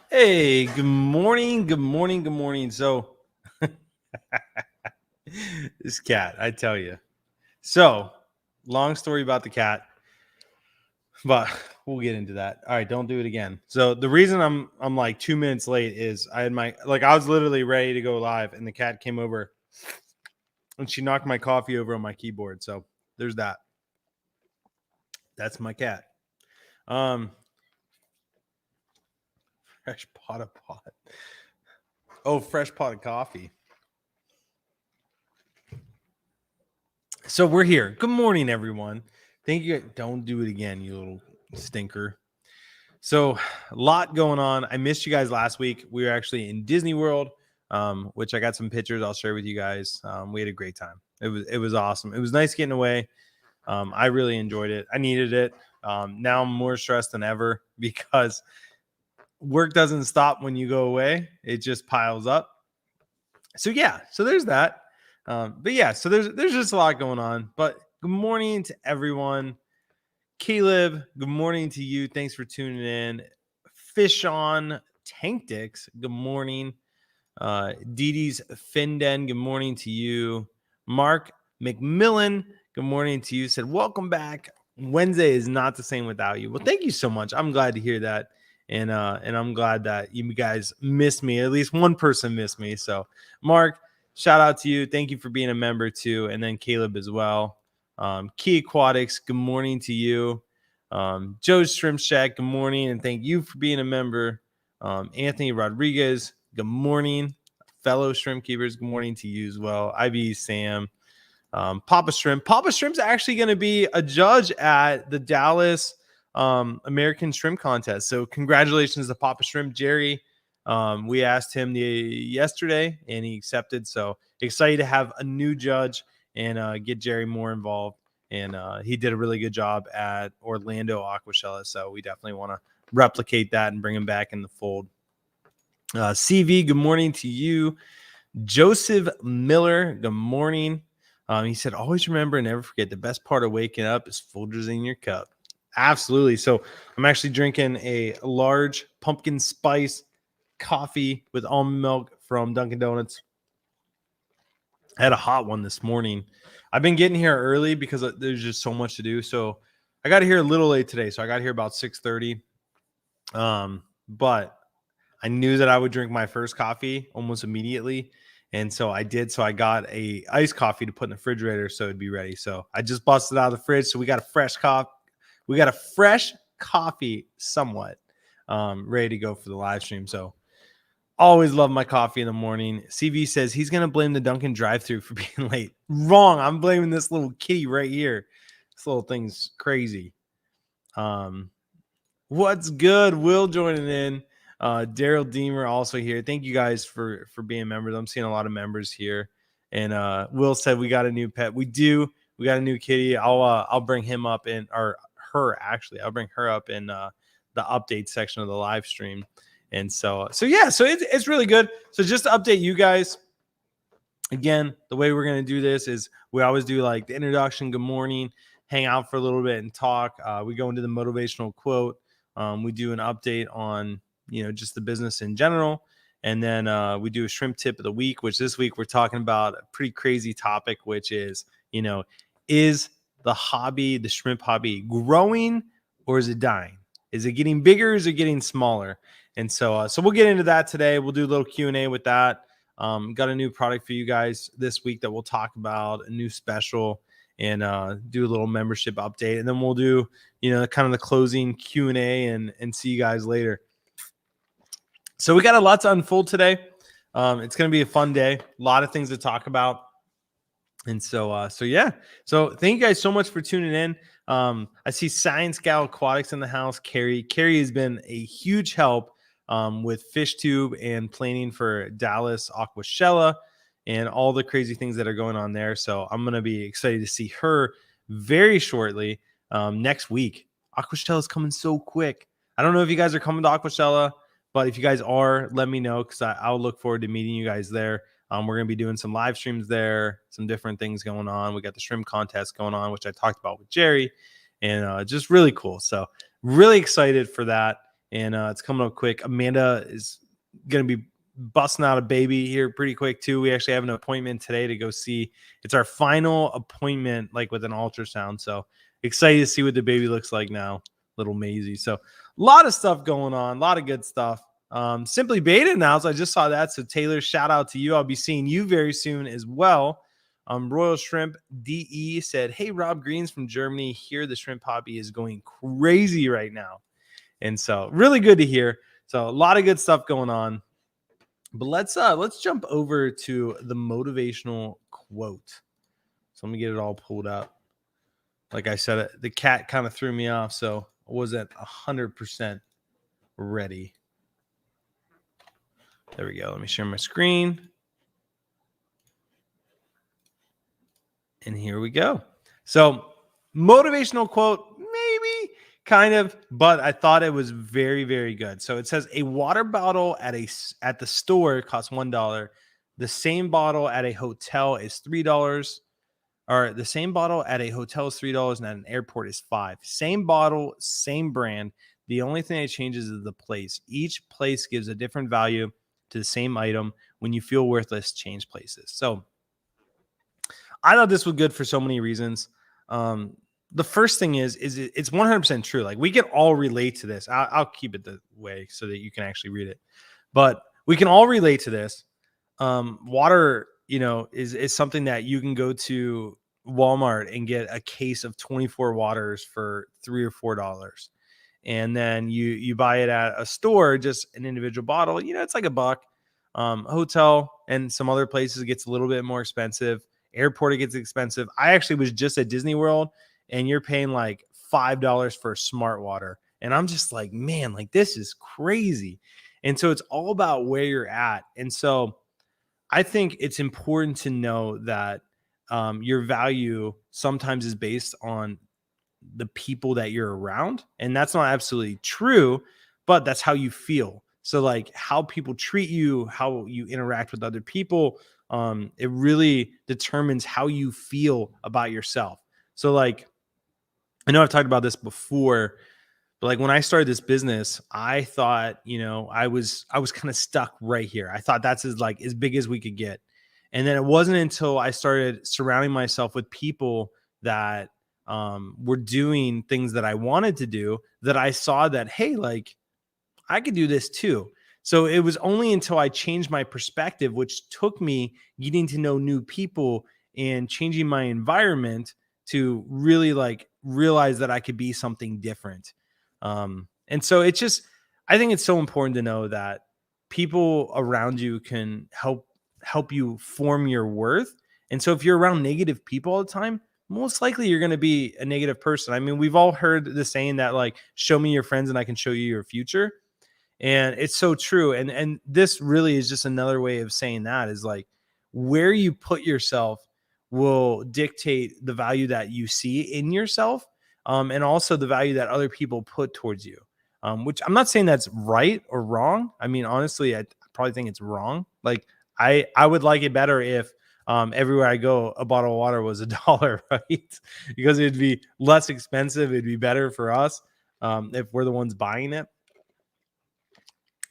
Hey, good morning, good morning, good morning. So, this cat, I tell you. So, long story about the cat, but we'll get into that. All right, don't do it again. So, the reason I'm like 2 minutes late is I was literally ready to go live and the cat came over and she knocked my coffee over on my keyboard. So, there's that. That's my cat. Um Fresh pot of pot. Oh, fresh pot of coffee. So we're here. Good morning, everyone. Thank you. Don't do it again, you little stinker. So, a lot going on. I missed you guys last week. We were actually in Disney World, which I got some pictures I'll share with you guys. We had a great time. It was awesome. It was nice getting away. I really enjoyed it. I needed it. Now I'm more stressed than ever because work doesn't stop when you go away. It just piles up. So yeah, so there's that. But yeah, so there's just a lot going on. But good morning to everyone. Caleb, good morning to you. Thanks for tuning in. Fish on Tank Dicks, good morning. Dee Dee's Finden, good morning to you. Mark McMillan, good morning to you. Said, welcome back. Wednesday is not the same without you. Well, thank you so much. I'm glad to hear that. And I'm glad that you guys missed me. At least one person missed me. So, Mark, shout out to you. Thank you for being a member too. And then Caleb as well. Key Aquatics, good morning to you. Joe's Shrimp Shack, good morning. And thank you for being a member. Anthony Rodriguez, good morning. Fellow shrimp keepers, good morning to you as well. IB Sam, Papa Shrimp. Papa Shrimp's actually going to be a judge at the Dallas American Shrimp Contest. So congratulations to Papa Shrimp. Jerry, we asked him yesterday and he accepted. So excited to have a new judge and get Jerry more involved. And he did a really good job at Orlando Aquashella. So we definitely want to replicate that and bring him back in the fold. CV, good morning to you. Joseph Miller, good morning. He said, always remember and never forget the best part of waking up is Folgers in your cup. Absolutely. So I'm actually drinking a large pumpkin spice coffee with almond milk from Dunkin' Donuts. I had a hot one this morning. I've been getting here early because there's just so much to do. So I got here a little late today. So I got here about 6:30. But I knew that I would drink my first coffee almost immediately. And so I did. So I got a iced coffee to put in the refrigerator so it'd be ready. So I just busted out of the fridge. So we got a fresh coffee. We got a fresh coffee somewhat ready to go for the live stream. So always love my coffee in the morning. CV says he's going to blame the Dunkin' drive-thru for being late. Wrong. I'm blaming this little kitty right here. This little thing's crazy. What's good? Will joining in. Daryl Deemer also here. Thank you guys for being members. I'm seeing a lot of members here. And Will said we got a new pet. We do. We got a new kitty. I'll bring him up in, or her actually. I'll bring her up in the update section of the live stream. And so yeah, so it's really good. So just to update you guys, again, the way we're going to do this is we always do like the introduction, good morning, hang out for a little bit and talk. We go into the motivational quote. We do an update on, just the business in general. And then we do a shrimp tip of the week, which this week we're talking about a pretty crazy topic, which is, is the hobby, the shrimp hobby, growing or is it dying? Is it getting bigger or is it getting smaller? And so we'll get into that today. We'll do a little Q&A with that. Got a new product for you guys this week that we'll talk about, a new special, and do a little membership update. And then we'll do, kind of the closing Q&A and see you guys later. So we got a lot to unfold today. It's going to be a fun day. A lot of things to talk about. And so yeah. So thank you guys so much for tuning in. I see Science Gal Aquatics in the house. Carrie has been a huge help with Fish Tube and planning for Dallas Aquashella and all the crazy things that are going on there. So I'm going to be excited to see her very shortly next week. Aquashella is coming so quick. I don't know if you guys are coming to Aquashella, but if you guys are, let me know because I'll look forward to meeting you guys there. We're going to be doing some live streams there, some different things going on. We got the shrimp contest going on, which I talked about with Jerry, and just really cool. So really excited for that. and it's coming up quick. Amanda is going to be busting out a baby here pretty quick too. We actually have an appointment today to go see. It's our final appointment, like with an ultrasound. So excited to see what the baby looks like now, little Maisie. So a lot of stuff going on, a lot of good stuff. Simply Beta announced. I just saw that. So Taylor, shout out to you. I'll be seeing you very soon as well. Royal Shrimp DE said, "Hey, Rob Greens from Germany. Here, the shrimp hobby is going crazy right now." And so really good to hear. So a lot of good stuff going on. But let's jump over to the motivational quote. So let me get it all pulled up. Like I said, the cat kind of threw me off, so I wasn't 100% ready. There we go. Let me share my screen. And here we go. So motivational quote, maybe kind of, but I thought it was very, very good. So it says a water bottle at the store costs $1. The same bottle at a hotel is $3. Or the same bottle at a hotel is $3 and at an airport is $5. Same bottle, same brand. The only thing that changes is the place. Each place gives a different value to the same item. When you feel worthless, change places. So I thought this was good for so many reasons. The first thing is it's 100% true. Like we can all relate to this. I'll keep it the way so that you can actually read it, but we can all relate to this. Water, is something that you can go to Walmart and get a case of 24 waters for $3 or $4. And then you buy it at a store, just an individual bottle, it's like $1. Hotel and some other places it gets a little bit more expensive. Airport, it gets expensive. I actually was just at Disney World and you're paying like $5 for smart water. And I'm just like, man, like this is crazy. And so it's all about where you're at. And so I think it's important to know that your value sometimes is based on the people that you're around. And that's not absolutely true, but that's how you feel. So like how people treat you, how you interact with other people, it really determines how you feel about yourself. So like, I know I've talked about this before, but like when I started this business, I thought, I was kind of stuck right here. I thought that's as big as we could get. And then it wasn't until I started surrounding myself with people that were doing things that I wanted to do that I saw that, hey, like I could do this too. So it was only until I changed my perspective, which took me getting to know new people and changing my environment to really like realize that I could be something different. And so I think it's so important to know that people around you can help you form your worth. And so if you're around negative people all the time, most likely you're going to be a negative person. I mean, we've all heard the saying that like, show me your friends and I can show you your future. And it's so true. And this really is just another way of saying that is like where you put yourself will dictate the value that you see in yourself, and also the value that other people put towards you, which I'm not saying that's right or wrong. I mean, honestly, I probably think it's wrong. Like I would like it better if everywhere I go, a bottle of water was $1, right? Because it'd be less expensive. It'd be better for us if we're the ones buying it.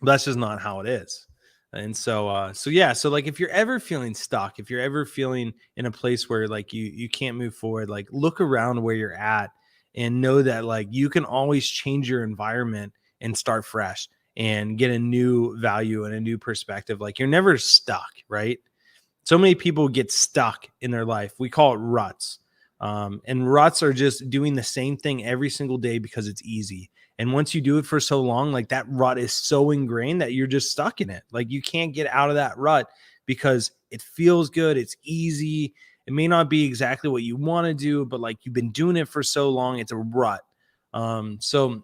But that's just not how it is. And so yeah, so like if you're ever feeling stuck, if you're ever feeling in a place where like you can't move forward, like look around where you're at and know that like you can always change your environment and start fresh and get a new value and a new perspective. Like you're never stuck, right? So many people get stuck in their life. We call it ruts. And ruts are just doing the same thing every single day because it's easy. And once you do it for so long, like that rut is so ingrained that you're just stuck in it. Like you can't get out of that rut because it feels good. It's easy. It may not be exactly what you want to do, but like you've been doing it for so long, it's a rut. So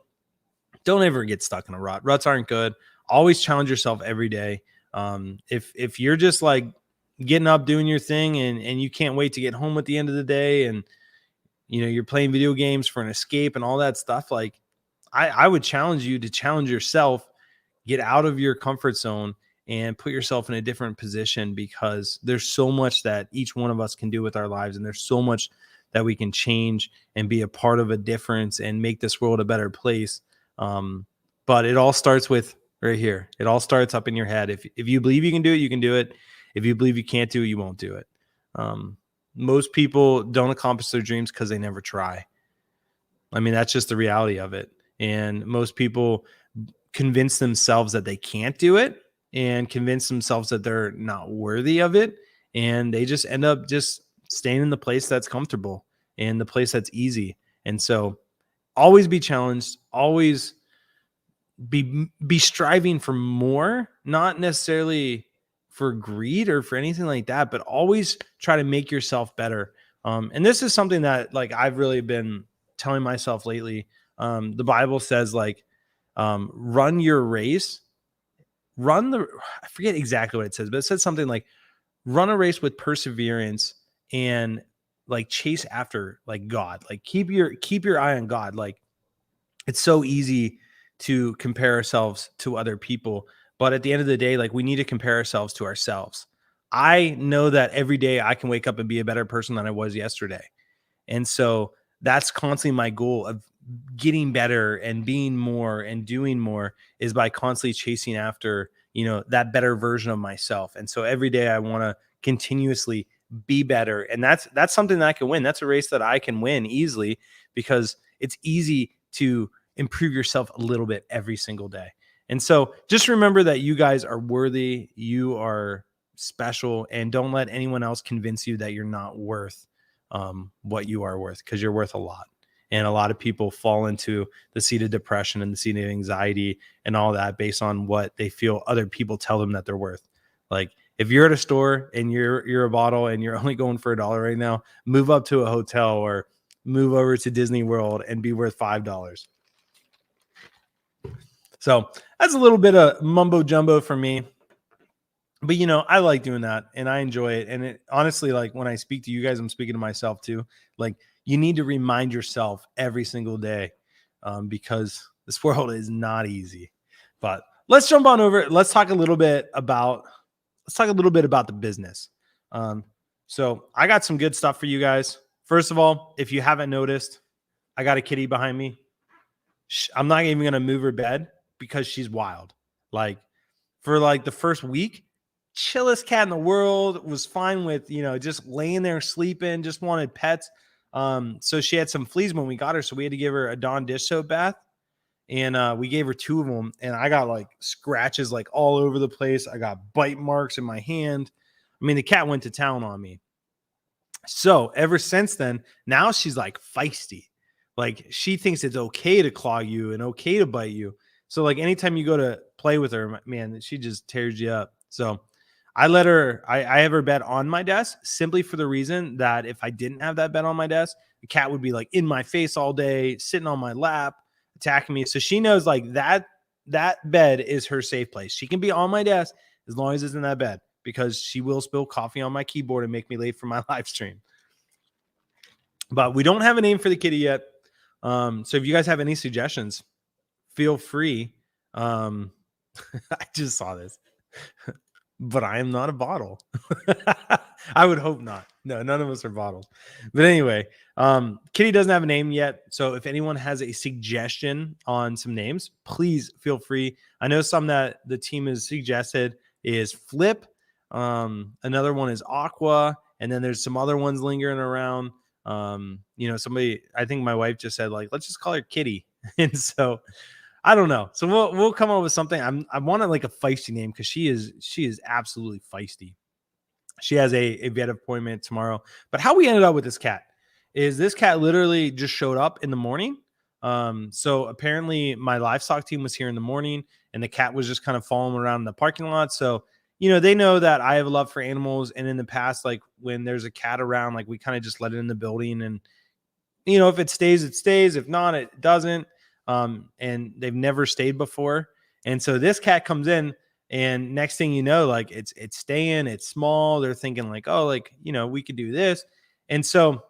don't ever get stuck in a rut. Ruts aren't good. Always challenge yourself every day. If you're just like getting up, doing your thing and you can't wait to get home at the end of the day and you're playing video games for an escape and all that stuff, like I would challenge you to challenge yourself, get out of your comfort zone and put yourself in a different position because there's so much that each one of us can do with our lives. And there's so much that we can change and be a part of a difference and make this world a better place. But But it all starts with right here. It all starts up in your head. If you believe you can do it, you can do it. If you believe you can't do it, you won't do it. Most people don't accomplish their dreams because they never try. I mean, that's just the reality of it. And most people convince themselves that they can't do it and convince themselves that they're not worthy of it. And they just end up just staying in the place that's comfortable and the place that's easy. And so always be challenged, always be striving for more, not necessarily for greed or for anything like that, but always try to make yourself better. And this is something that like I've really been telling myself lately. The Bible says like run your race, I forget exactly what it says, but it says something like run a race with perseverance and like chase after like God, like keep your eye on God. Like it's so easy to compare ourselves to other people, but at the end of the day, like we need to compare ourselves to ourselves. I know that every day I can wake up and be a better person than I was yesterday. And so that's constantly my goal of getting better and being more and doing more is by constantly chasing after, that better version of myself. And so every day I want to continuously be better. And that's something that I can win. That's a race that I can win easily because it's easy to improve yourself a little bit every single day. And so just remember that you guys are worthy, you are special, and don't let anyone else convince you that you're not worth what you are worth, because you're worth a lot. And a lot of people fall into the seat of depression and the seat of anxiety and all that based on what they feel other people tell them that they're worth. Like if you're at a store and you're a bottle and you're only going for $1 right now, move up to a hotel or move over to Disney World and be worth $5. So that's a little bit of mumbo jumbo for me. But I like doing that and I enjoy it. And it honestly, like when I speak to you guys, I'm speaking to myself too. Like you need to remind yourself every single day because this world is not easy. But let's jump on over. Let's talk a little bit about the business. So I got some good stuff for you guys. First of all, if you haven't noticed, I got a kitty behind me. I'm not even going to move her bed because she's wild. Like for like the first week, chillest cat in the world, was fine with, just laying there sleeping, just wanted pets. So she had some fleas when we got her. So we had to give her a Dawn dish soap bath. And we gave her 2 of them. And I got like scratches like all over the place. I got bite marks in my hand. I mean, the cat went to town on me. So ever since then, now she's like feisty. Like she thinks it's okay to claw you and okay to bite you. So like anytime you go to play with her, man, she just tears you up. So I have her bed on my desk simply for the reason that if I didn't have that bed on my desk, the cat would be like in my face all day, sitting on my lap, attacking me. So she knows like that bed is her safe place. She can be on my desk as long as it's in that bed because she will spill coffee on my keyboard and make me late for my live stream. But we don't have a name for the kitty yet. So if you guys have any suggestions, feel free. I just saw this. But I am not a bottle. I would hope not. No, none of us are bottles. But anyway, Kitty doesn't have a name yet. So if anyone has a suggestion on some names, please feel free. I know some that the team has suggested is Flip. Another one is Aqua. And then there's some other ones lingering around. Somebody, I think my wife just said, like, let's just call her Kitty. And so I don't know. So we'll come up with something. I wanted like a feisty name because she is absolutely feisty. She has a vet appointment tomorrow. But how we ended up with this cat is this cat literally just showed up in the morning. So apparently my livestock team was here in the morning and the cat was just kind of following around in the parking lot. So, they know that I have a love for animals. And in the past, like when there's a cat around, like we kind of just let it in the building and, if it stays, it stays. If not, it doesn't. And they've never stayed before. And so this cat comes in and next thing you know, like it's staying, it's small. They're thinking like, oh, like, we could do this. And so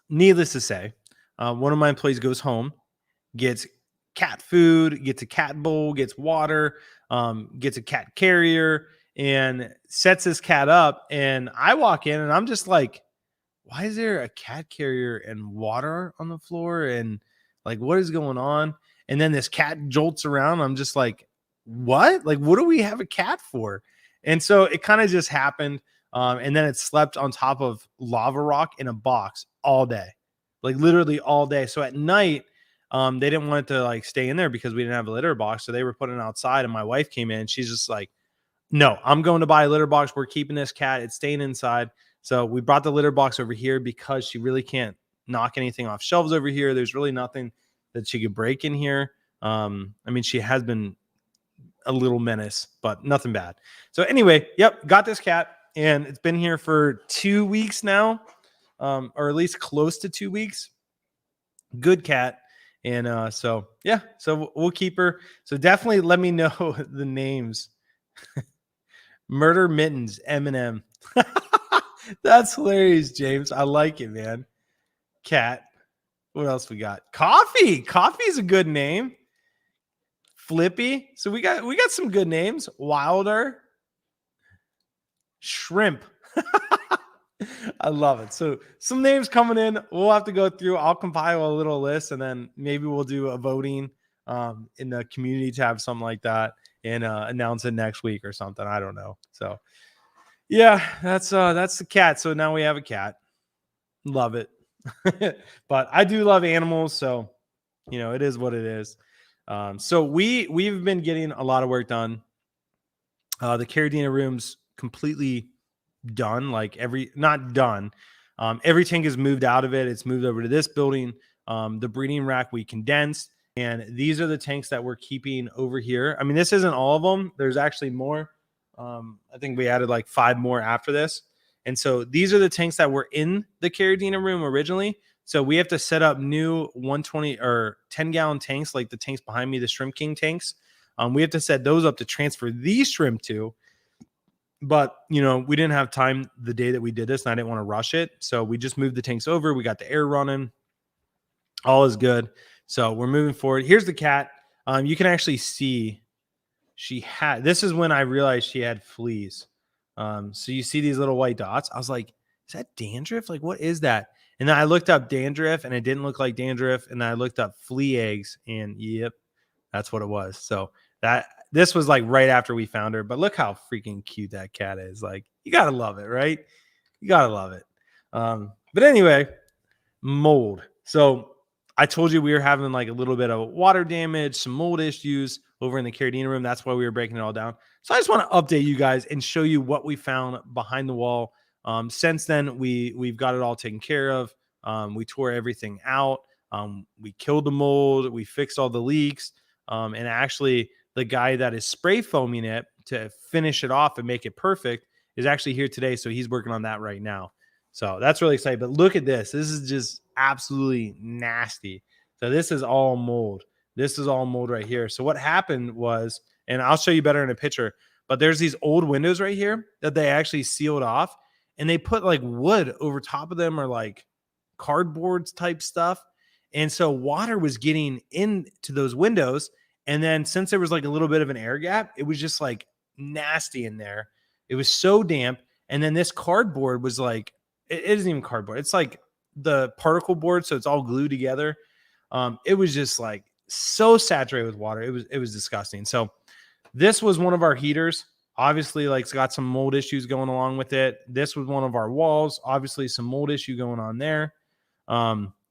needless to say, one of my employees goes home, gets cat food, gets a cat bowl, gets water, gets a cat carrier and sets this cat up. And I walk in and I'm just like, why is there a cat carrier and water on the floor? And like, what is going on? And then this cat jolts around. I'm just like, what? Like, what do we have a cat for? And so it kind of just happened. And then it slept on top of lava rock in a box all day, like literally all day. So at night, they didn't want it to like stay in there because we didn't have a litter box. So they were putting it outside, and my wife came in. She's just like, no, I'm going to buy a litter box. We're keeping this cat. It's staying inside. So we brought the litter box over here because she really can't knock anything off shelves over here. There's really nothing that she could break in here. I mean, she has been a little menace, but nothing bad. So anyway, yep, got this cat, and it's been here for 2 weeks now, or at least close to 2 weeks. Good cat. And so yeah, so we'll keep her. So definitely let me know the names. Murder Mittens, Eminem. That's hilarious, James. I like it, man. Cat. What else we got? Coffee. Coffee is a good name. Flippy. So we got some good names. Wilder. Shrimp. I love it. So some names coming in. We'll have to go through. I'll compile a little list, and then maybe we'll do a voting in the community tab, something like that, and announce it next week or something. I don't know. So yeah, that's the cat. So now we have a cat. Love it. But I do love animals, so it is what it is. So we've been getting a lot of work done. The Caradina room's completely done, like not done. Every tank is moved out of it. It's moved over to this building. The breeding rack we condensed, and these are the tanks that we're keeping over here. I mean, this isn't all of them. There's actually more. I think we added like 5 more after this. And so these are the tanks that were in the Caradina room originally. So we have to set up new 120 or 10-gallon tanks, like the tanks behind me, the Shrimp King tanks. We have to set those up to transfer these shrimp to. But, we didn't have time the day that we did this, and I didn't want to rush it. So we just moved the tanks over. We got the air running. All is good. So we're moving forward. Here's the cat. You can actually see this is when I realized she had fleas. So you see these little white dots. I was like, is that dandruff? Like, what is that? And then I looked up dandruff, and it didn't look like dandruff. And then I looked up flea eggs, and yep, that's what it was. So this was like right after we found her. But look how freaking cute that cat is. Like, you gotta love it, right? You gotta love it. But anyway, mold. So I told you we were having like a little bit of water damage, some mold issues over in the Caradina room. That's why we were breaking it all down. So I just want to update you guys and show you what we found behind the wall. Since then, we've got it all taken care of. We tore everything out. We killed the mold. We fixed all the leaks. And actually, the guy that is spray foaming it to finish it off and make it perfect is actually here today. So he's working on that right now. So that's really exciting. But look at this. This is just absolutely nasty. So this is all mold. This is all mold right here. So what happened was, and I'll show you better in a picture, but there's these old windows right here that they actually sealed off, and they put like wood over top of them, or like cardboards type stuff. And so water was getting into those windows. And then since there was like a little bit of an air gap, it was just like nasty in there. It was so damp. And then this cardboard was like, it isn't even cardboard. It's like the particle board. So it's all glued together. It was just like so saturated with water. It was disgusting. So this was one of our heaters. Obviously, like, it's got some mold issues going along with it. This was one of our walls. Obviously, some mold issue going on there.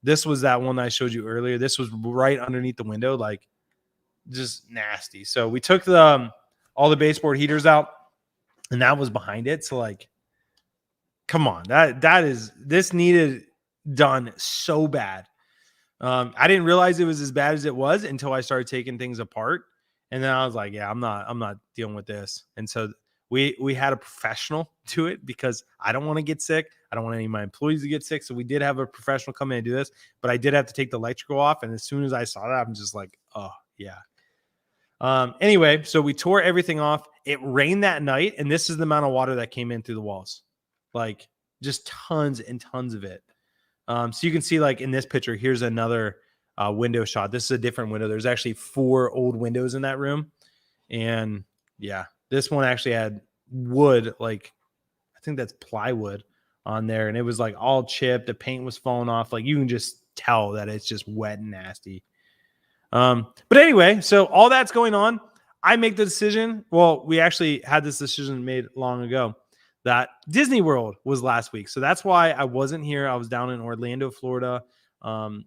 This was that one that I showed you earlier. This was right underneath the window, like just nasty. So we took all the baseboard heaters out, and that was behind it. So like, come on, this needed done so bad. I didn't realize it was as bad as it was until I started taking things apart. And then I was like, yeah, I'm not dealing with this. And so we had a professional do it because I don't want to get sick. I don't want any of my employees to get sick. So we did have a professional come in and do this, but I did have to take the electrical off. And as soon as I saw that, I'm just like, oh yeah. Anyway, so we tore everything off. It rained that night, and this is the amount of water that came in through the walls. Like, just tons and tons of it. So you can see, like, in this picture, here's another window shot. This is a different window. There's actually 4 old windows in that room. And yeah, this one actually had wood, like, I think that's plywood on there. And it was like all chipped. The paint was falling off. Like, you can just tell that it's just wet and nasty. But anyway, so all that's going on. I make the decision. Well, we actually had this decision made long ago that Disney World was last week. So that's why I wasn't here. I was down in Orlando, Florida,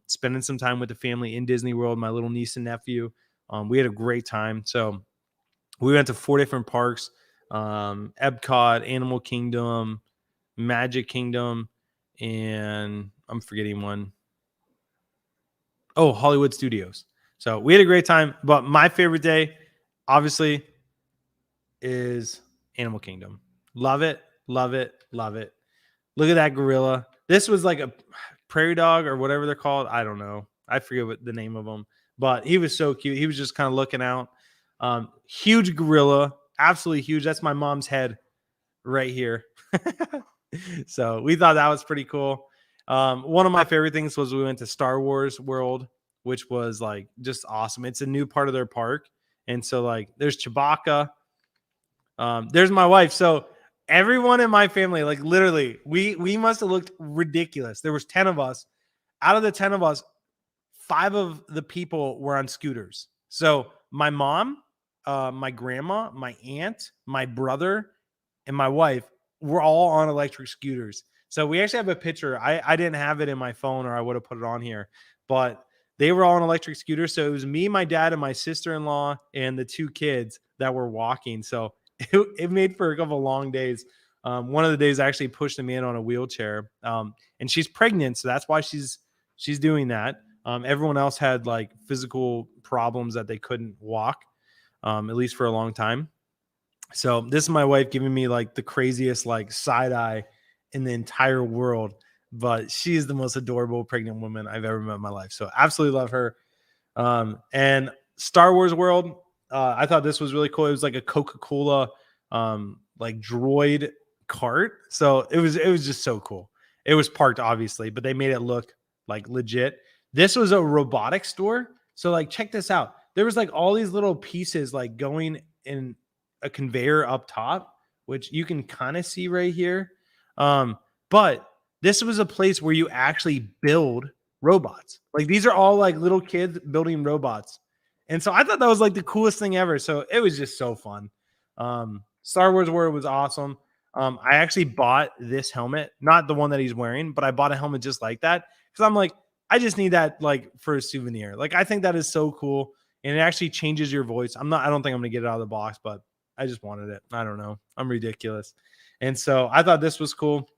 spending some time with the family in Disney World, my little niece and nephew. We had a great time. So we went to 4 different parks, Epcot, Animal Kingdom, Magic Kingdom, and I'm forgetting one. Oh, Hollywood Studios. So we had a great time, but my favorite day, obviously, is Animal Kingdom. Love it, love it, love it. Look at that gorilla. This was like a prairie dog or whatever they're called. I don't know. I forget what the name of them, but he was so cute. He was just kind of looking out. Huge gorilla, absolutely huge. That's my mom's head right here. So we thought that was pretty cool. One of my favorite things was we went to Star Wars World, which was like just awesome. It's a new part of their park. And so like there's Chewbacca. There's my wife. So everyone in my family, like literally, we must have looked ridiculous. There was 10 of us. Out of the 10 of us, 5 of the people were on scooters. So my mom, my grandma, my aunt, my brother, and my wife were all on electric scooters. So we actually have a picture. I didn't have it in my phone or I would have put it on here, but they were all on electric scooters. So it was me, my dad, and my sister-in-law and the 2 kids that were walking. So it made for a couple of long days. One of the days I actually pushed them in on a wheelchair. And she's pregnant, so that's why she's doing that. Everyone else had like physical problems that they couldn't walk, at least for a long time. So this is my wife giving me like the craziest like side eye in the entire world, but she is the most adorable pregnant woman I've ever met in my life. So absolutely love her. And Star Wars World, I thought this was really cool. It was like a Coca-Cola like droid cart. So it was just so cool. It was parked obviously, but they made it look like legit. This was a robotic store. So like check this out. There was like all these little pieces like going in a conveyor up top, which you can kind of see right here. But this was a place where you actually build robots. Like these are all like little kids building robots. And so I thought that was like the coolest thing ever. So it was just so fun. Star Wars World was awesome. I actually bought this helmet, not the one that he's wearing, but I bought a helmet just like that because I'm like, I just need that like for a souvenir. Like I think that is so cool, and it actually changes your voice. I don't think I'm gonna get it out of the box, but I just wanted it. I don't know. I'm ridiculous. And so I thought this was cool.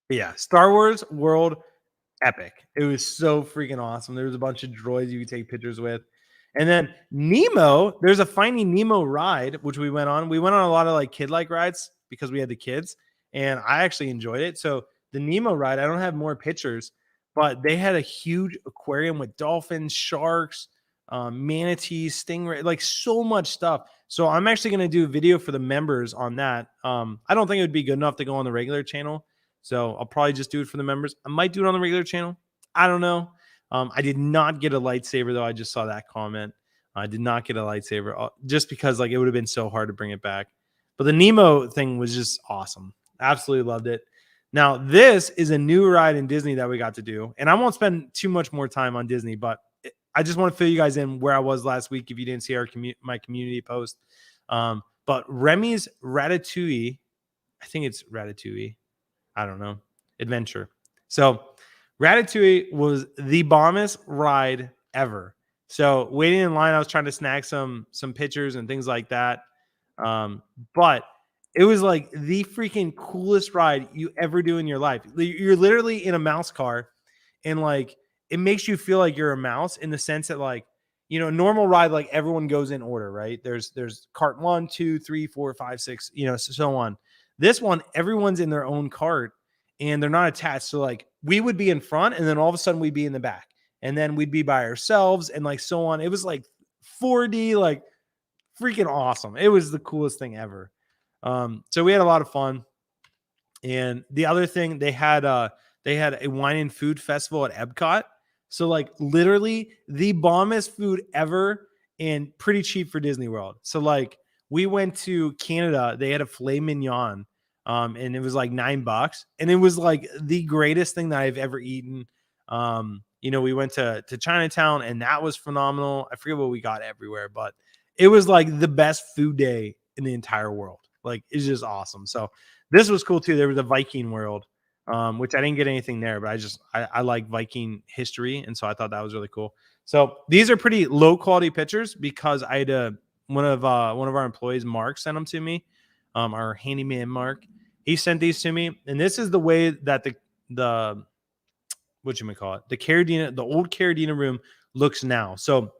But yeah, Star Wars World, epic. It was so freaking awesome. There was a bunch of droids you could take pictures with. And then Nemo, there's a Finding Nemo ride, which we went on. We went on a lot of like kid-like rides because we had the kids, and I actually enjoyed it. So the Nemo ride, I don't have more pictures, but they had a huge aquarium with dolphins, sharks, manatees, stingray, like so much stuff. So I'm actually going to do a video for the members on that. I don't think it would be good enough to go on the regular channel. So I'll probably just do it for the members. I might do it on the regular channel. I don't know. I did not get a lightsaber though. I just saw that comment. I did not get a lightsaber just because like it would have been so hard to bring it back. But the Nemo thing was just awesome. Absolutely loved it. Now, this is a new ride in Disney that we got to do. And I won't spend too much more time on Disney, but I just want to fill you guys in where I was last week if you didn't see my community post. But Remy's Ratatouille, I think it's Ratatouille. I don't know, adventure. So Ratatouille was the bombest ride ever. So waiting in line, I was trying to snag some pictures and things like that. But it was like the freaking coolest ride you ever do in your life. You're literally in a mouse car, and like it makes you feel like you're a mouse in the sense that like, you know, normal ride, like everyone goes in order, right? There's cart 1, 2, 3, 4, 5, 6, you know, so on. This one, everyone's in their own cart and they're not attached. So like we would be in front and then all of a sudden we'd be in the back and then we'd be by ourselves and like so on. It was like 4D, like freaking awesome. It was the coolest thing ever. So we had a lot of fun. And the other thing, they had a wine and food festival at Epcot. So like literally the bombest food ever and pretty cheap for Disney World. So like we went to Canada, they had a filet mignon, and it was like $9, and it was like the greatest thing that I've ever eaten. we went to Chinatown, and that was phenomenal. I forget what we got everywhere, but it was like the best food day in the entire world. Like, it's just awesome. So this was cool too. There was a Viking world, which I didn't get anything there, but I like Viking history, and so I thought that was really cool. So these are pretty low quality pictures because I had one of our employees, Mark, sent them to me. Our handyman Mark, he sent these to me, and this is the way that the what you may call it, the old Carradina room looks now. So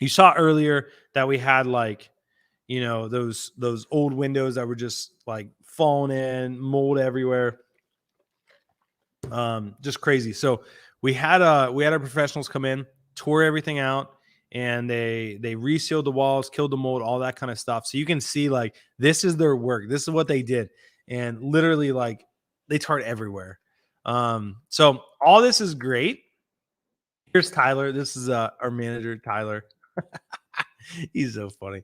you saw earlier that we had like, those old windows that were just like falling in, mold everywhere. Just crazy. So we had our professionals come in, tore everything out, and they resealed the walls, killed the mold, all that kind of stuff. So you can see like this is their work. This is what they did. And literally like they tarred everywhere. So all this is great. Here's Tyler. This is our manager, Tyler. He's so funny.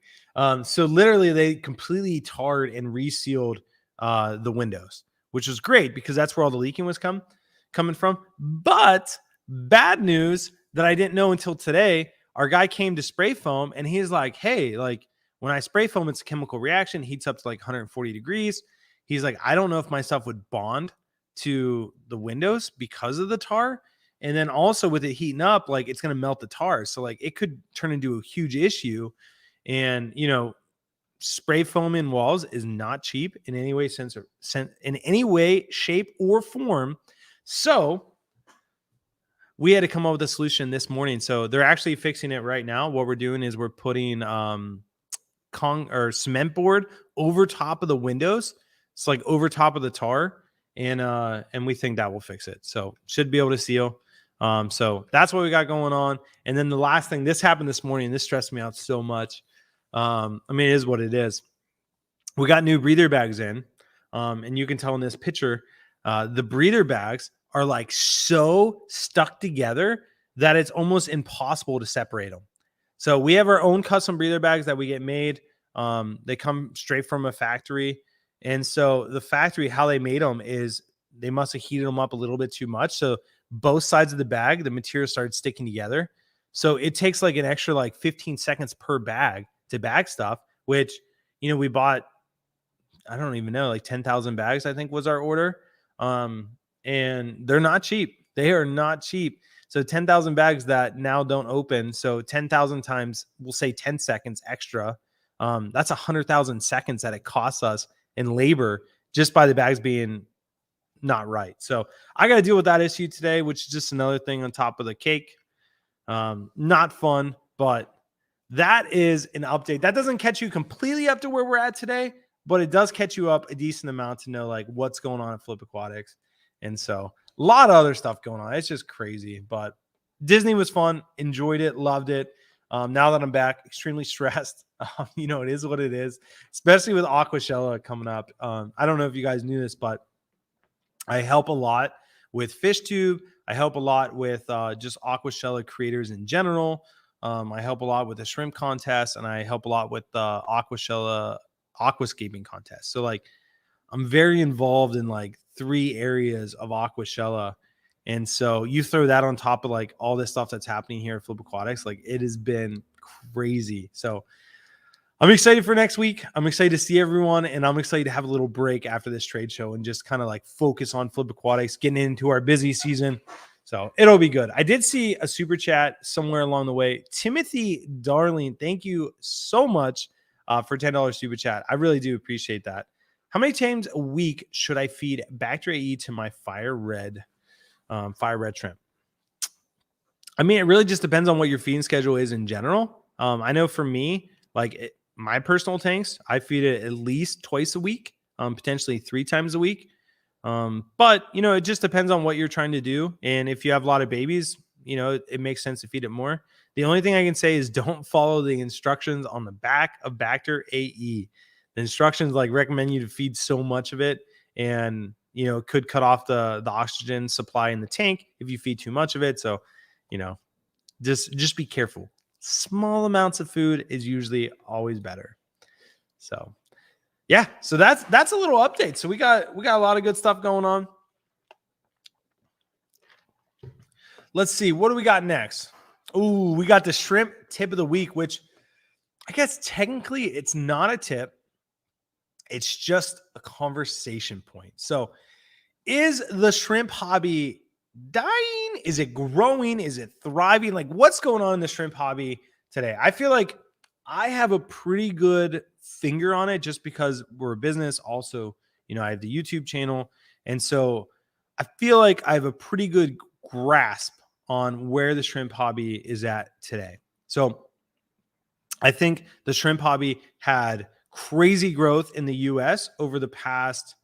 So literally they completely tarred and resealed the windows, which was great because that's where all the leaking was coming from. But bad news that I didn't know until today, our guy came to spray foam and he's like, hey, like when I spray foam, it's a chemical reaction, heats up to like 140 degrees. He's like, I don't know if my stuff would bond to the windows because of the tar. And then also with it heating up, like it's going to melt the tar. So like it could turn into a huge issue. And, spray foam in walls is not cheap in any way, in any way, shape, or form. So we had to come up with a solution this morning. So they're actually fixing it right now. What we're doing is we're putting cement board over top of the windows. It's like over top of the tar. And we think that will fix it. So should be able to seal. So that's what we got going on. And then the last thing, this happened this morning. This stressed me out so much. It is what it is. We got new breather bags in. And you can tell in this picture, the breather bags are like so stuck together that it's almost impossible to separate them. So we have our own custom breather bags that we get made. They come straight from a factory. And so the factory, how they made them is they must have heated them up a little bit too much. So both sides of the bag, the material started sticking together. So it takes like an extra like 15 seconds per bag to bag stuff, which, we bought, I don't even know, like 10,000 bags, I think was our order. And they're not cheap. They are not cheap. So 10,000 bags that now don't open. So 10,000 times, we'll say 10 seconds extra. That's 100,000 seconds that it costs us in labor just by the bags being not right. So I got to deal with that issue today, which is just another thing on top of the cake. Not fun, but that is an update. That doesn't catch you completely up to where we're at today, but it does catch you up a decent amount to know like what's going on at Flip Aquatics. And so a lot of other stuff going on. It's just crazy, but Disney was fun. Enjoyed it. Loved it. Now that I'm back, extremely stressed. It is what it is, especially with Aquashella coming up. I don't know if you guys knew this, but I help a lot with Fish Tube. I help a lot with just Aquashella creators in general. I help a lot with the shrimp contest, and I help a lot with the Aquashella aquascaping contest. So like I'm very involved in like 3 areas of Aquashella. And so you throw that on top of like all this stuff that's happening here at Flip Aquatics, like it has been crazy. So I'm excited for next week. I'm excited to see everyone, and I'm excited to have a little break after this trade show and just kind of like focus on Flip Aquatics, getting into our busy season. So it'll be good. I did see a super chat somewhere along the way. Timothy Darling, thank you so much for $10 super chat. I really do appreciate that. How many times a week should I feed Bacteria E to my fire red shrimp? It really just depends on what your feeding schedule is in general. I know for me, my personal tanks, I feed it at least twice a week, potentially 3 times a week. But it just depends on what you're trying to do. And if you have a lot of babies, it makes sense to feed it more. The only thing I can say is don't follow the instructions on the back of Bacter AE. The instructions recommend you to feed so much of it, and could cut off the oxygen supply in the tank if you feed too much of it. So, just be careful. Small amounts of food is usually always better. So yeah, so that's a little update. So we got a lot of good stuff going on. Let's see. What do we got next? Ooh, we got the shrimp tip of the week, which I guess technically it's not a tip. It's just a conversation point. So, is the shrimp hobby dying? Is it growing? Is it thriving? Like, what's going on in the shrimp hobby today? I feel like I have a pretty good finger on it just because we're a business. Also, I have the YouTube channel. And so I feel like I have a pretty good grasp on where the shrimp hobby is at today. So I think the shrimp hobby had crazy growth in the US over the past,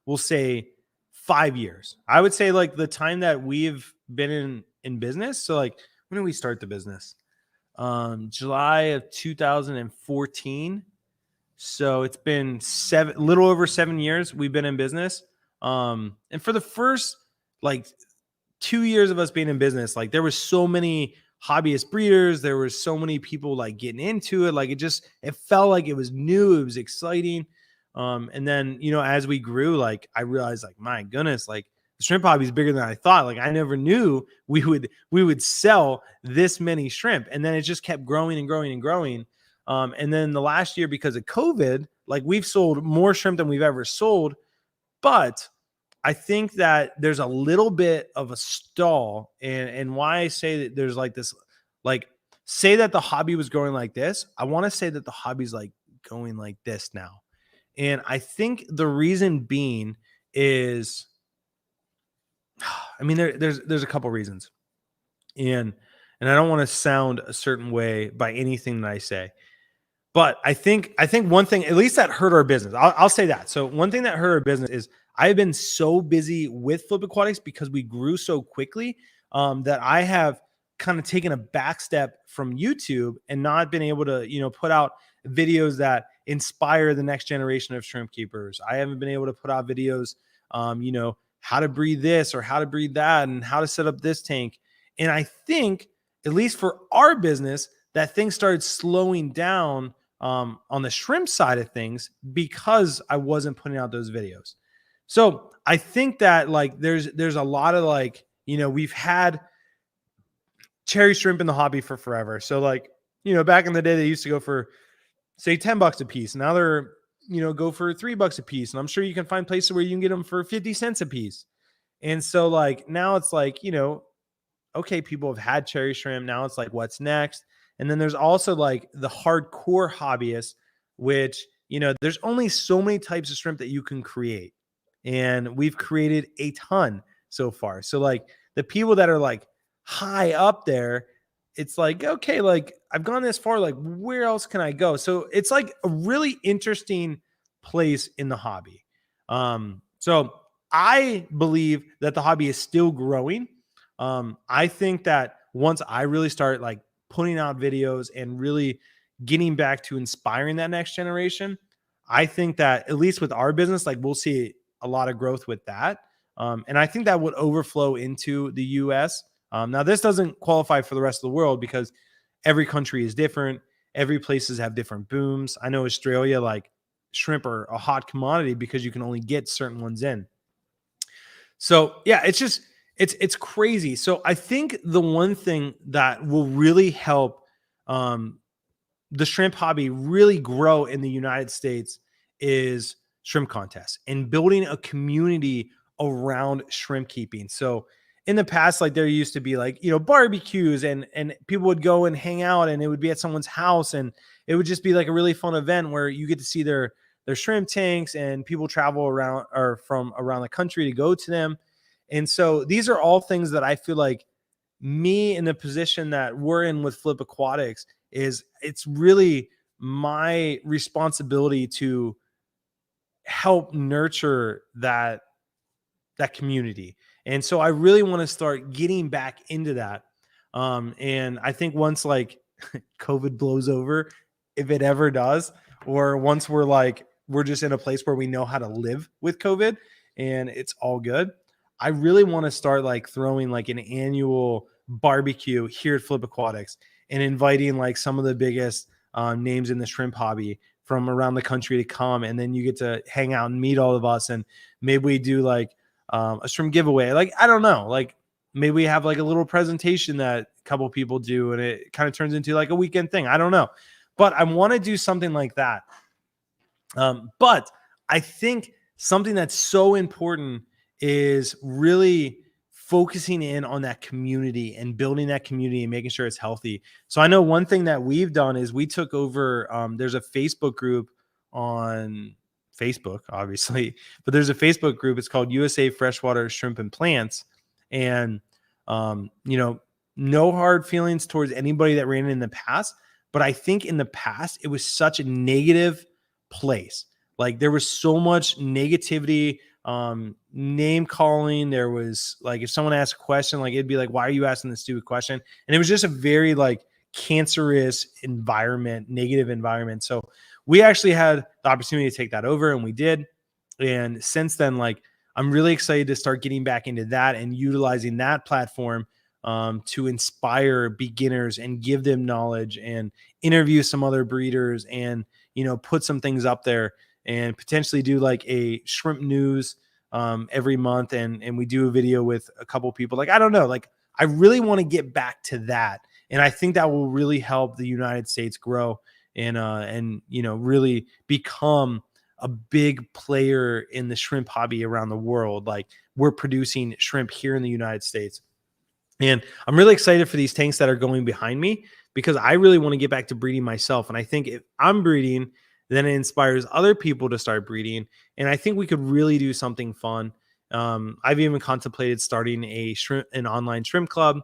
we'll say, 5 years. I would say like the time that we've been in business. So like, when did we start the business? July of 2014. So it's been little over 7 years we've been in business. And for the first like 2 years of us being in business, like there was so many hobbyist breeders, there were so many people like getting into it. Like it felt like it was new, it was exciting. And then, as we grew, like I realized like, my goodness, like the shrimp hobby is bigger than I thought. Like I never knew we would sell this many shrimp. And then it just kept growing and growing and growing. And then the last year, because of COVID, like we've sold more shrimp than we've ever sold. But I think that there's a little bit of a stall. And why I say that there's like this, like say that the hobby was growing like this, I want to say that the hobby's like going like this now. And I think the reason being is, I mean, there's a couple reasons. And I don't want to sound a certain way by anything that I say. But I think one thing, at least that hurt our business. I'll say that. So one thing that hurt our business is I've been so busy with Flip Aquatics because we grew so quickly that I have kind of taken a back step from YouTube and not been able to, put out videos that inspire the next generation of shrimp keepers. I haven't been able to put out videos, how to breed this or how to breed that and how to set up this tank. And I think, at least for our business, that things started slowing down on the shrimp side of things because I wasn't putting out those videos. So I think that like there's a lot of like, we've had cherry shrimp in the hobby for forever. So like, back in the day, they used to go for say $10 a piece. Now they're, go for $3 a piece. And I'm sure you can find places where you can get them for 50 cents a piece. And so like, now it's like, okay, people have had cherry shrimp. Now it's like, what's next? And then there's also like the hardcore hobbyists, which, there's only so many types of shrimp that you can create. And we've created a ton so far. So like the people that are like high up there, it's like, okay, like I've gone this far, like where else can I go? So it's like a really interesting place in the hobby. So I believe that the hobby is still growing. I think that once I really start like putting out videos and really getting back to inspiring that next generation, I think that at least with our business, like we'll see a lot of growth with that. And I think that would overflow into the US. Now, this doesn't qualify for the rest of the world because every country is different. Every places have different booms. I know Australia, like shrimp are a hot commodity because you can only get certain ones in. So yeah, it's crazy. So I think the one thing that will really help the shrimp hobby really grow in the United States is shrimp contests and building a community around shrimp keeping. So in the past, like there used to be like, barbecues and people would go and hang out and it would be at someone's house and it would just be like a really fun event where you get to see their shrimp tanks and people travel around or from around the country to go to them. And so these are all things that I feel like me in the position that we're in with Flip Aquatics is it's really my responsibility to help nurture that community. And so I really want to start getting back into that. And I think once like COVID blows over, if it ever does, or once we're just in a place where we know how to live with COVID and it's all good, I really want to start like throwing like an annual barbecue here at Flip Aquatics and inviting like some of the biggest names in the shrimp hobby from around the country to come. And then you get to hang out and meet all of us. And maybe we do like a shrimp giveaway. Like, I don't know, like maybe we have like a little presentation that a couple people do and it kind of turns into like a weekend thing. I don't know, but I want to do something like that. But I think something that's so important is really focusing in on that community and building that community and making sure it's healthy. So I know one thing that we've done is we took over, there's a Facebook group on Facebook, obviously, but there's a Facebook group. It's called USA Freshwater Shrimp and Plants. And, no hard feelings towards anybody that ran it in the past. But I think in the past, it was such a negative place. Like there was so much negativity, name calling. There was like, if someone asked a question, like it'd be like, why are you asking this stupid question? And it was just a very like cancerous environment, negative environment. So we actually had the opportunity to take that over and we did. And since then, like, I'm really excited to start getting back into that and utilizing that platform to inspire beginners and give them knowledge and interview some other breeders and, put some things up there and potentially do like a shrimp news every month. And we do a video with a couple people. Like, I don't know, like I really want to get back to that. And I think that will really help the United States grow and really become a big player in the shrimp hobby around the world. Like we're producing shrimp here in the United States. And I'm really excited for these tanks that are going behind me because I really want to get back to breeding myself. And I think if I'm breeding, then it inspires other people to start breeding. And I think we could really do something fun. I've even contemplated starting an online shrimp club,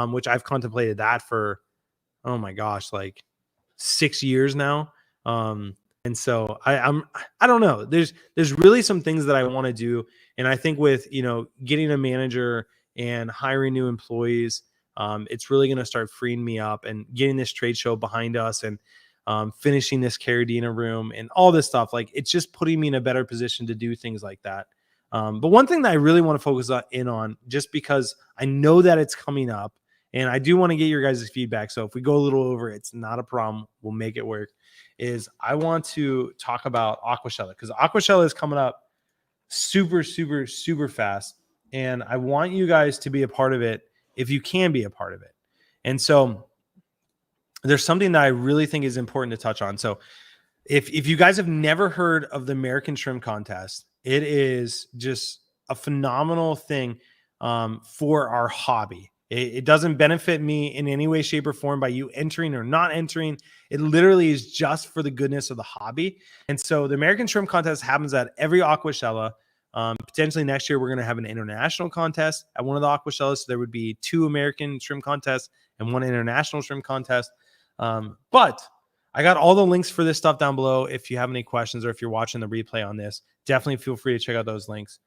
which I've contemplated that for, oh my gosh, like 6 years now. And so I don't know. There's really some things that I want to do. And I think with, getting a manager and hiring new employees, it's really going to start freeing me up and getting this trade show behind us and finishing this Carradina room and all this stuff. Like it's just putting me in a better position to do things like that. But one thing that I really want to focus in on, just because I know that it's coming up and I do want to get your guys' feedback. So if we go a little over, it's not a problem. We'll make it work. Is I want to talk about Aquashella because Aquashella is coming up super, super, super fast. And I want you guys to be a part of it if you can be a part of it. And so there's something that I really think is important to touch on. So if you guys have never heard of the American Shrimp Contest, it is just a phenomenal thing for our hobby. It doesn't benefit me in any way, shape, or form by you entering or not entering. It literally is just for the goodness of the hobby. And so the American Shrimp Contest happens at every Aquashella. Potentially next year, we're going to have an international contest at one of the Aquashellas. So there would be 2 American shrimp contests and 1 international shrimp contest. But I got all the links for this stuff down below. If you have any questions or if you're watching the replay on this, definitely feel free to check out those links.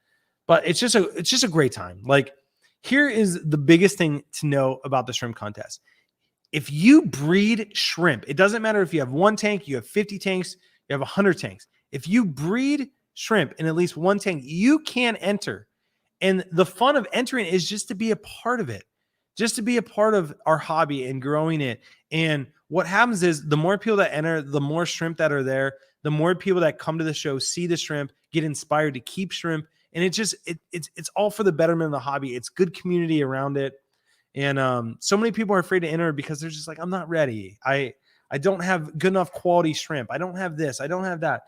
But it's just a great time. Like, here is the biggest thing to know about the shrimp contest. If you breed shrimp, it doesn't matter if you have 1 tank, you have 50 tanks, you have 100 tanks. If you breed shrimp in at least 1 tank, you can enter. And the fun of entering is just to be a part of it, just to be a part of our hobby and growing it. And what happens is the more people that enter, the more shrimp that are there, the more people that come to the show, see the shrimp, get inspired to keep shrimp. And it's all for the betterment of the hobby. It's good community around it. And so many people are afraid to enter because they're just like, I'm not ready. I don't have good enough quality shrimp. I don't have this. I don't have that.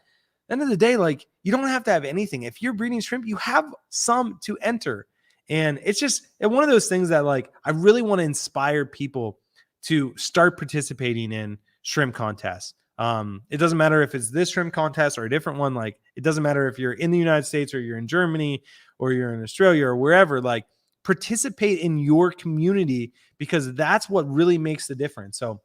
At the end of the day, like, you don't have to have anything. If you're breeding shrimp, you have some to enter. And it's one of those things that, like, I really want to inspire people to start participating in shrimp contests. It doesn't matter if it's this shrimp contest or a different one. Like, it doesn't matter if you're in the United States or you're in Germany or you're in Australia or wherever. Like, participate in your community because that's what really makes the difference. So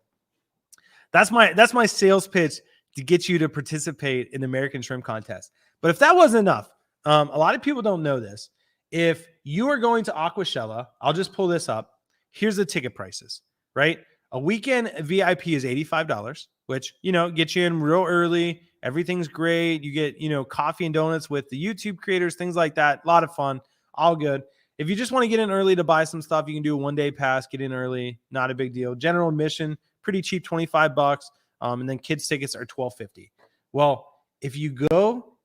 that's my sales pitch to get you to participate in the American Shrimp Contest. But if that wasn't enough, a lot of people don't know this. If you are going to Aquashella, I'll just pull this up. Here's the ticket prices, right? A weekend VIP is $85, which, gets you in real early. Everything's great. You get, coffee and donuts with the YouTube creators, things like that. A lot of fun, all good. If you just want to get in early to buy some stuff, you can do a 1-day pass, get in early, not a big deal. General admission, pretty cheap, $25. And then kids tickets are $12.50. Well, if you go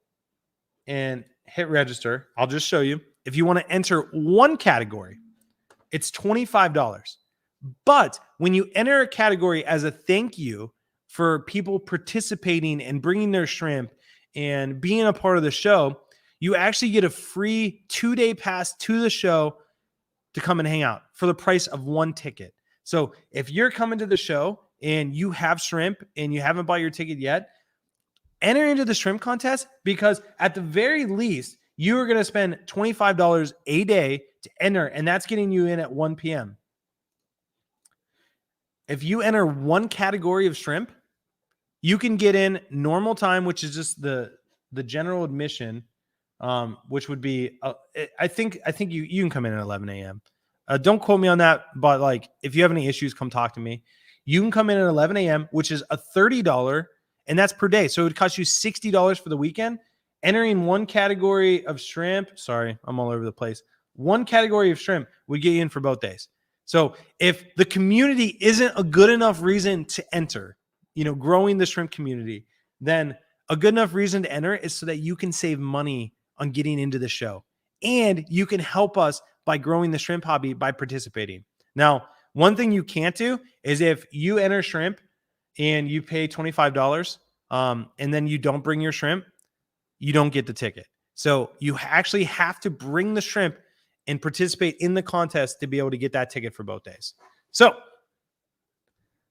and hit register, I'll just show you. If you want to enter one category, it's $25. But when you enter a category as a thank you for people participating and bringing their shrimp and being a part of the show, you actually get a free 2-day pass to the show to come and hang out for the price of one ticket. So if you're coming to the show and you have shrimp and you haven't bought your ticket yet, enter into the shrimp contest, because at the very least, you are going to spend $25 a day to enter, and that's getting you in at 1 p.m. If you enter one category of shrimp, you can get in normal time, which is just the general admission, which would be, I think you can come in at 11 a.m. Don't quote me on that, but like if you have any issues, come talk to me. You can come in at 11 a.m., which is a $30, and that's per day. So it would cost you $60 for the weekend. Entering one category of shrimp, sorry, I'm all over the place. One category of shrimp would get you in for both days. So if the community isn't a good enough reason to enter, growing the shrimp community, then a good enough reason to enter is so that you can save money on getting into the show. And you can help us by growing the shrimp hobby by participating. Now, one thing you can't do is if you enter shrimp and you pay $25 and then you don't bring your shrimp, you don't get the ticket. So you actually have to bring the shrimp and participate in the contest to be able to get that ticket for both days. So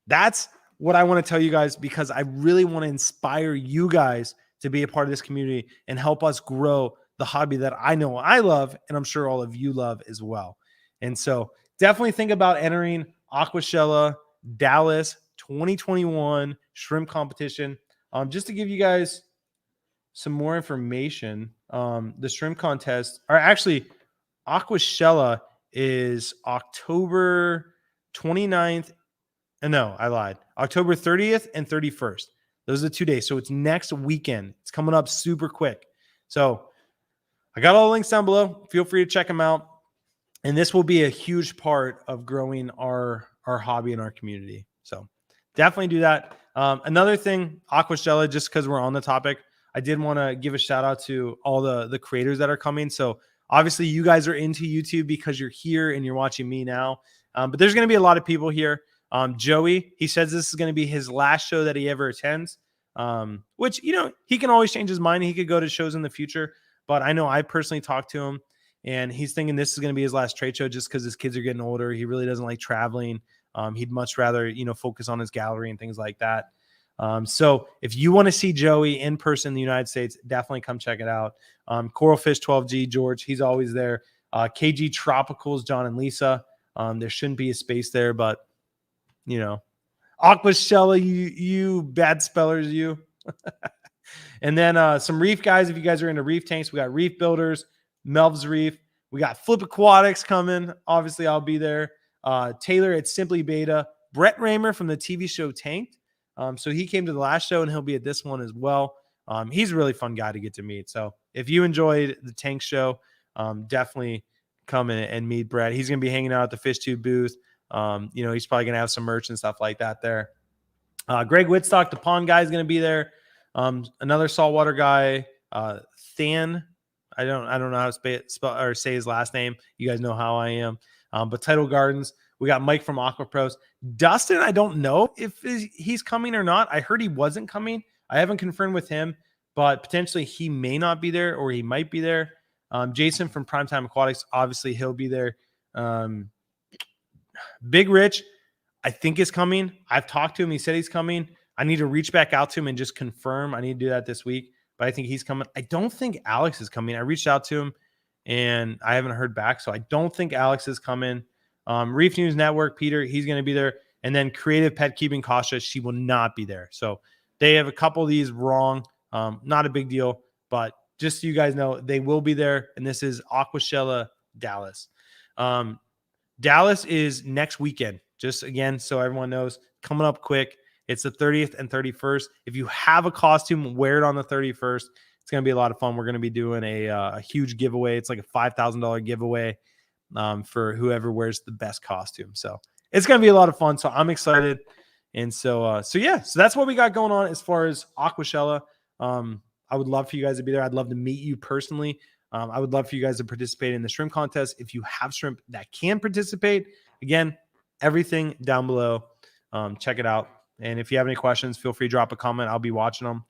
that's what I want to tell you guys, because I really want to inspire you guys to be a part of this community and help us grow the hobby that I know I love, and I'm sure all of you love as well. And so definitely think about entering Aquashella Dallas 2021 shrimp competition. Just to give you guys some more information, the shrimp contest, or actually Aquashella is October 29th. No, I lied. October 30th and 31st. Those are the 2 days. So it's next weekend. It's coming up super quick. So I got all the links down below. Feel free to check them out. And this will be a huge part of growing our hobby and our community. So definitely do that. Another thing, Aquashella, just because we're on the topic, I did want to give a shout out to all the creators that are coming. So obviously you guys are into YouTube because you're here and you're watching me now. But there's going to be a lot of people here. Joey, he says this is going to be his last show that he ever attends, which, he can always change his mind. He could go to shows in the future, but I know I personally talked to him and he's thinking this is going to be his last trade show just because his kids are getting older. He really doesn't like traveling. He'd much rather, focus on his gallery and things like that. So if you want to see Joey in person in the United States, definitely come check it out. Coralfish 12G, George, he's always there. KG Tropicals, John and Lisa. There shouldn't be a space there, but Aquashella, you bad spellers, you. And then some reef guys, if you guys are into reef tanks, we got Reef Builders, Melv's Reef. We got Flip Aquatics coming. Obviously, I'll be there. Taylor at Simply Beta. Brett Raymer from the TV show Tanked. So he came to the last show and he'll be at this one as well. He's a really fun guy to get to meet. So if you enjoyed the Tank show, definitely come in and meet Brett. He's going to be hanging out at the Fish Tube booth. He's probably going to have some merch and stuff like that there. Greg Whitstock, the pond guy, is going to be there. Another saltwater guy, Than. I don't know how to spell or say his last name. You guys know how I am. But Tidal Gardens, we got Mike from Aqua Pros. Dustin, I don't know if he's coming or not. I heard he wasn't coming. I haven't confirmed with him, but potentially he may not be there or he might be there. Jason from Primetime Aquatics, obviously he'll be there. Big Rich, I think is coming. I've talked to him. He said he's coming. I need to reach back out to him and just confirm. I need to do that this week, but I think he's coming. I don't think Alex is coming. I reached out to him and I haven't heard back. So I don't think Alex is coming. Reef News Network, Peter, he's going to be there. And then Creative Pet Keeping Kasha, she will not be there. So they have a couple of these wrong. Not a big deal, but just so you guys know, they will be there. And this is Aquashella Dallas. Dallas is next weekend. Just again, so everyone knows, coming up quick. It's the 30th and 31st. If you have a costume, wear it on the 31st. It's going to be a lot of fun. We're going to be doing a huge giveaway. It's like a $5,000 giveaway for whoever wears the best costume. So it's going to be a lot of fun. So I'm excited. And so that's what we got going on as far as Aquashella. I would love for you guys to be there. I'd love to meet you personally. I would love for you guys to participate in the shrimp contest. If you have shrimp that can participate, again, everything down below. Check it out. And if you have any questions, feel free to drop a comment. I'll be watching them.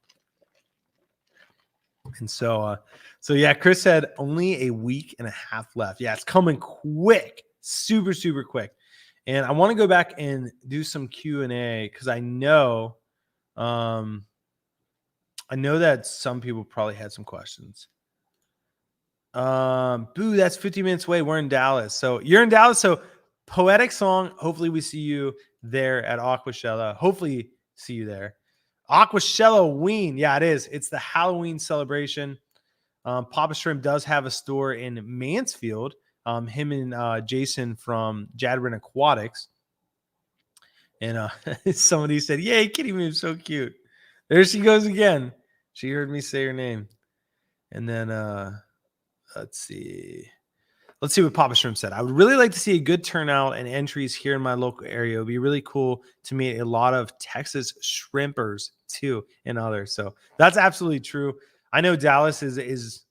And so yeah, Chris said only a week and a half left. Yeah, it's coming quick, super, super quick. And I want to go back and do some Q&A because I know that some people probably had some questions. Boo, that's 50 minutes away. We're in Dallas. So you're in Dallas. So Poetic Song. Hopefully we see you there at Aquashella. Hopefully see you there. Aquashella Ween. Yeah, it is. It's the Halloween celebration. Papa Shrimp does have a store in Mansfield. Him and Jason from Jadwin Aquatics. And somebody said, yay, kitty moves so cute. There she goes again. She heard me say her name. And then let's see what Papa Shrimp said. I would really like to see a good turnout and entries here in my local area. It would be really cool to meet a lot of Texas shrimpers too and others. So that's absolutely true. I know Dallas is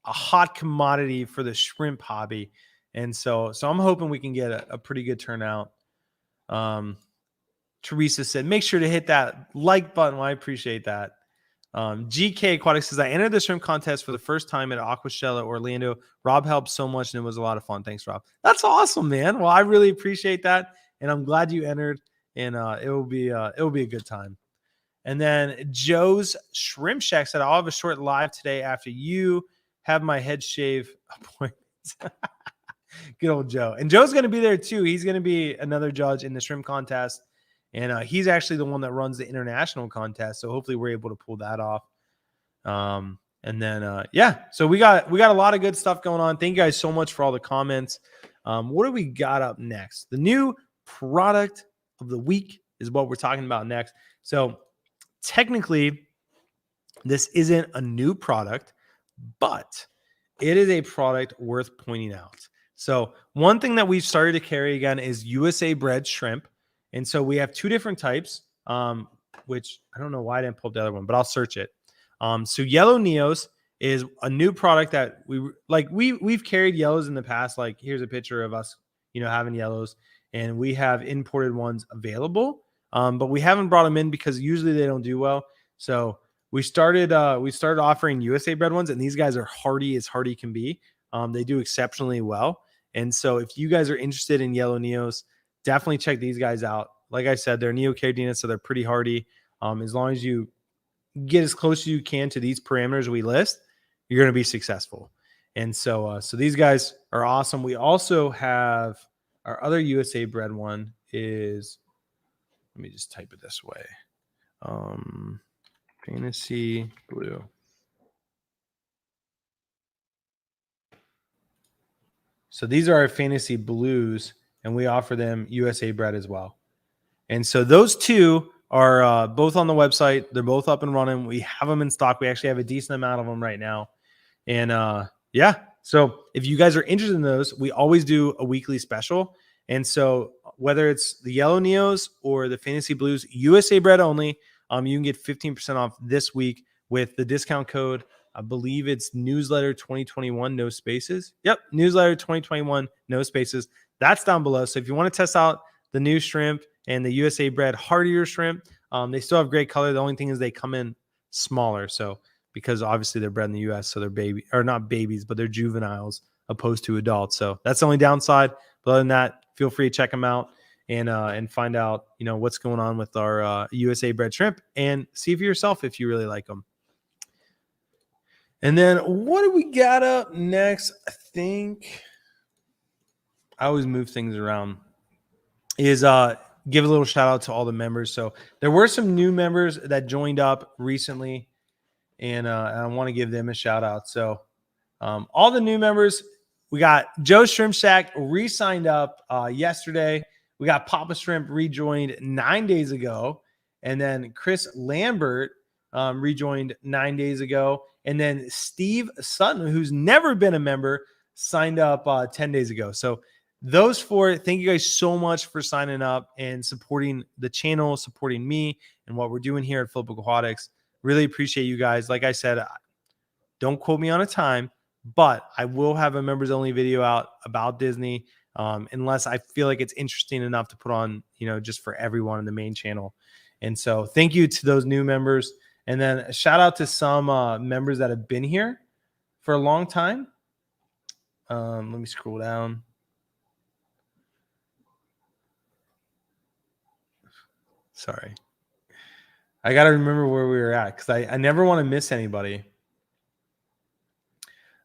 a hot commodity for the shrimp hobby. And so I'm hoping we can get a pretty good turnout. Teresa said, make sure to hit that like button. Well, I appreciate that. GK Aquatics says, I entered the shrimp contest for the first time at Aquashella, Orlando. Rob helped so much and it was a lot of fun. Thanks, Rob. That's awesome, man. Well, I really appreciate that. And I'm glad you entered, and it will be a good time. And then Joe's Shrimp Shack said, I'll have a short live today after you have my head shave appointment. Good old Joe. And Joe's going to be there too. He's going to be another judge in the shrimp contest. And he's actually the one that runs the international contest. So hopefully we're able to pull that off. And then, yeah, so we got a lot of good stuff going on. Thank you guys so much for all the comments. What do we got up next? The new product of the week is what we're talking about next. So technically, this isn't a new product, but it is a product worth pointing out. So one thing that we've started to carry again is USA bred shrimp. And so we have two different types, which I don't know why I didn't pull up the other one, but I'll search it. So yellow Neos is a new product that we've carried yellows in the past. Like here's a picture of us, having yellows, and we have imported ones available, but we haven't brought them in because usually they don't do well. So we started offering USA bred ones, and these guys are hardy as hardy can be. They do exceptionally well. And so if you guys are interested in yellow Neos, definitely check these guys out. Like I said, they're neocaridina, so they're pretty hardy. As long as you get as close as you can to these parameters we list, you're going to be successful. And so these guys are awesome. We also have our other USA bred one is, let me just type it this way. Fantasy Blue. So these are our Fantasy Blues, and we offer them USA bred as well. And so those two are both on the website. They're both up and running. We have them in stock. We actually have a decent amount of them right now. And yeah, so if you guys are interested in those, we always do a weekly special. And so whether it's the yellow Neos or the Fantasy Blues, USA bred only, you can get 15% off this week with the discount code. I believe it's newsletter 2021, no spaces. Yep, newsletter 2021, no spaces. That's down below. So if you want to test out the new shrimp and the USA bred hardier shrimp, they still have great color. The only thing is they come in smaller. So because obviously they're bred in the US, so they're not babies, but they're juveniles opposed to adults. So that's the only downside. But other than that, feel free to check them out and find out, what's going on with our USA bred shrimp and see for yourself if you really like them. And then what do we got up next? I think I always move things around. Is give a little shout out to all the members. So there were some new members that joined up recently, and I want to give them a shout out. So all the new members, we got Joe Shrimp Shack re-signed up yesterday. We got Papa Shrimp rejoined 9 days ago, and then Chris Lambert rejoined 9 days ago, and then Steve Sutton, who's never been a member, signed up 10 days ago. So those four, thank you guys so much for signing up and supporting the channel, supporting me and what we're doing here at Flip Aquatics. Really appreciate you guys. Like I said, don't quote me on a time, but I will have a members only video out about Disney, unless I feel like it's interesting enough to put on, just for everyone in the main channel. And so thank you to those new members. And then a shout out to some members that have been here for a long time. Let me scroll down. Sorry. I got to remember where we were at because I never want to miss anybody.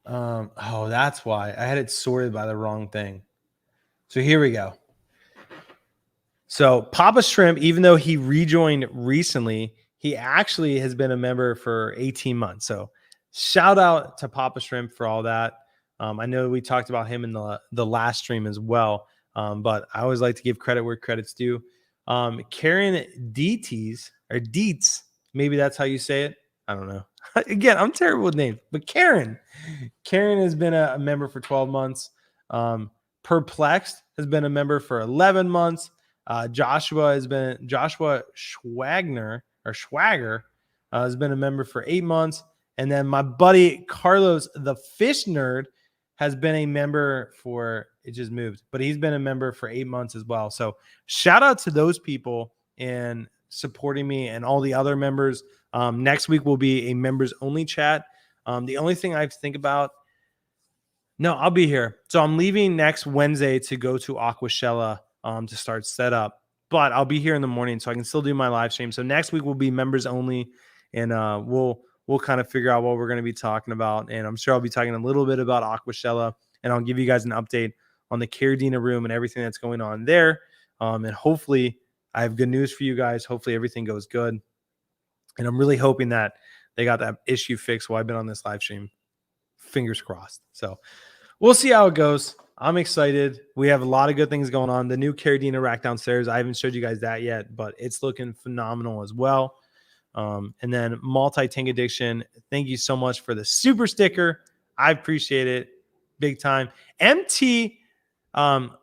Oh, that's why I had it sorted by the wrong thing. So here we go. So Papa Shrimp, even though he rejoined recently, he actually has been a member for 18 months. So shout out to Papa Shrimp for all that. I know we talked about him in the last stream as well, but I always like to give credit where credit's due. Karen Dietz, maybe that's how you say it. I don't know. Again, I'm terrible with names, but Karen has been a member for 12 months. Perplexed has been a member for 11 months. Joshua Schwagner has been a member for 8 months. And then my buddy Carlos, the fish nerd, has been a member for, it just moved, but he's been a member for 8 months as well. So shout out to those people and supporting me and all the other members. Next week will be a members only chat. The only thing I have to think about, no, I'll be here. So I'm leaving next Wednesday to go to Aquashella to start setup, but I'll be here in the morning so I can still do my live stream. So next week will be members only, and we'll kind of figure out what we're going to be talking about. And I'm sure I'll be talking a little bit about Aquashella, and I'll give you guys an update on the Caradina room and everything that's going on there. And hopefully I have good news for you guys. Hopefully everything goes good. And I'm really hoping that they got that issue fixed while I've been on this live stream. Fingers crossed. So we'll see how it goes. I'm excited. We have a lot of good things going on. The new Caradina rack downstairs, I haven't showed you guys that yet, but it's looking phenomenal as well. And then Multi-Tank Addiction, thank you so much for the super sticker. I appreciate it big time. MT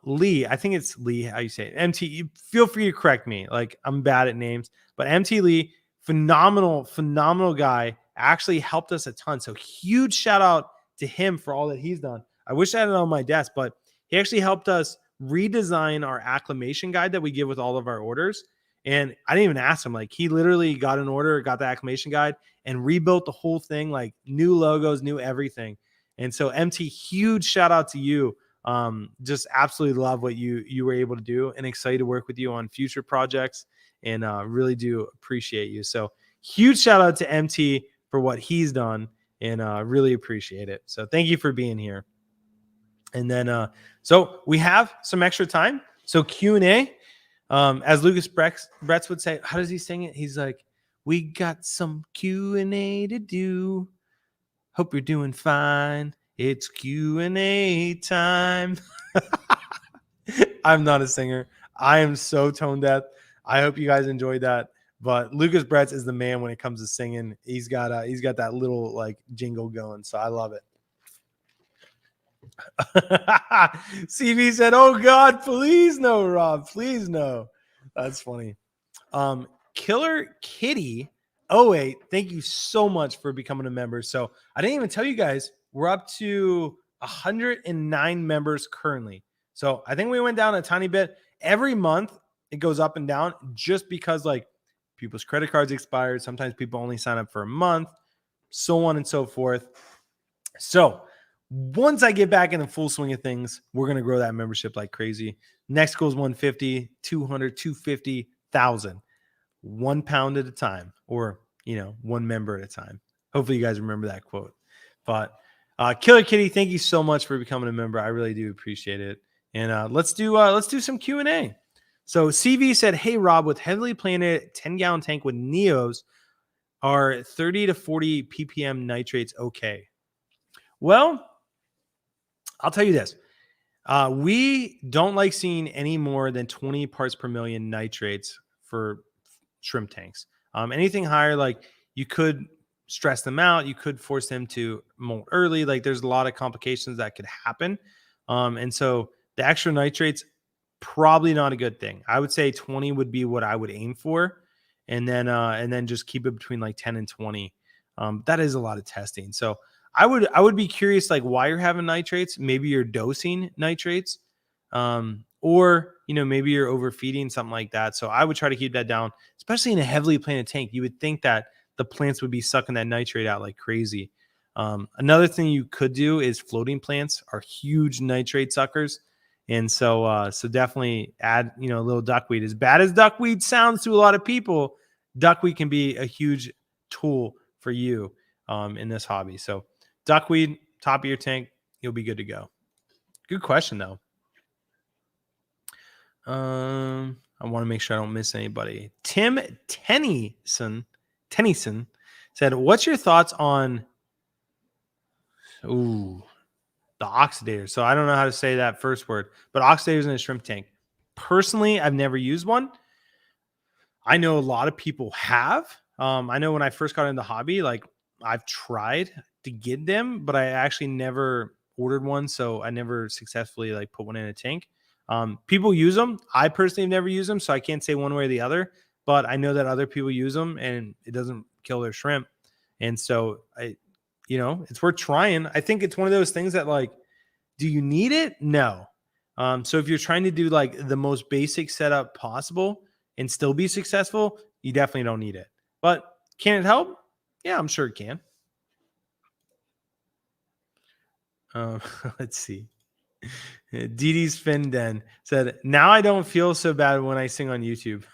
Lee, I think it's Lee, how you say it. MT, feel free to correct me. Like, I'm bad at names, but MT Lee, phenomenal guy, actually helped us a ton. So huge shout out to him for all that he's done. I wish I had it on my desk, but he actually helped us redesign our acclimation guide that we give with all of our orders. And I didn't even ask him. Like, he literally got an order, got the acclimation guide, and rebuilt the whole thing, like new logos, new everything. And so MT, huge shout out to you. Just absolutely love what you were able to do, and excited to work with you on future projects, and really do appreciate you. So huge shout out to MT for what he's done, and really appreciate it. So thank you for being here. And then, so we have some extra time. So Q&A, as Lucas Bretz would say, how does he sing it? He's like, we got some Q&A to do. Hope you're doing fine. It's Q&A time. I'm not a singer. I am so tone deaf. I hope you guys enjoyed that. But Lucas Bretz is the man when it comes to singing. He's got that little like jingle going. So I love it. CV said, "Oh God, please no, Rob, please no." That's funny. Killer Kitty 08, thank you so much for becoming a member. So I didn't even tell you guys, we're up to 109 members currently. So I think we went down a tiny bit. Every month it goes up and down just because like people's credit cards expired. Sometimes people only sign up for a month, so on and so forth. So once I get back in the full swing of things, we're going to grow that membership like crazy. Next goal is 150, 200, 250, 1,000. 1 pound at a time, or, 1 member at a time. Hopefully you guys remember that quote. But Killer Kitty, thank you so much for becoming a member. I really do appreciate it. And let's do some Q&A. So CV said, "Hey Rob, with heavily planted 10-gallon tank with Neos, are 30 to 40 ppm nitrates okay?" Well, I'll tell you this. We don't like seeing any more than 20 parts per million nitrates for shrimp tanks. Anything higher, like you could stress them out. You could force them to molt early. Like there's a lot of complications that could happen. And so the extra nitrates, probably not a good thing. I would say 20 would be what I would aim for. And then just keep it between like 10 and 20. That is a lot of testing. So I would be curious like why you're having nitrates. Maybe you're dosing nitrates, or maybe you're overfeeding, something like that. So I would try to keep that down, especially in a heavily planted tank. You would think that the plants would be sucking that nitrate out like crazy. Another thing you could do is floating plants are huge nitrate suckers. And so definitely add, a little duckweed. As bad as duckweed sounds to a lot of people, duckweed can be a huge tool for you in this hobby. So duckweed, top of your tank, you'll be good to go. Good question though. I want to make sure I don't miss anybody. Tim Tennyson said, "What's your thoughts on the oxidator?" So I don't know how to say that first word, but oxidators in a shrimp tank. Personally, I've never used one. I know a lot of people have. I know when I first got into the hobby, like I've tried to get them, but I actually never ordered one, so I never successfully like put one in a tank. People use them. I personally have never used them, so I can't say one way or the other. But I know that other people use them, and it doesn't kill their shrimp. And so it's worth trying. I think it's one of those things that like, do you need it? No. So if you're trying to do like the most basic setup possible and still be successful, you definitely don't need it. But can it help? Yeah, I'm sure it can. Let's see. Dee Dee's Finden said, "Now I don't feel so bad when I sing on YouTube."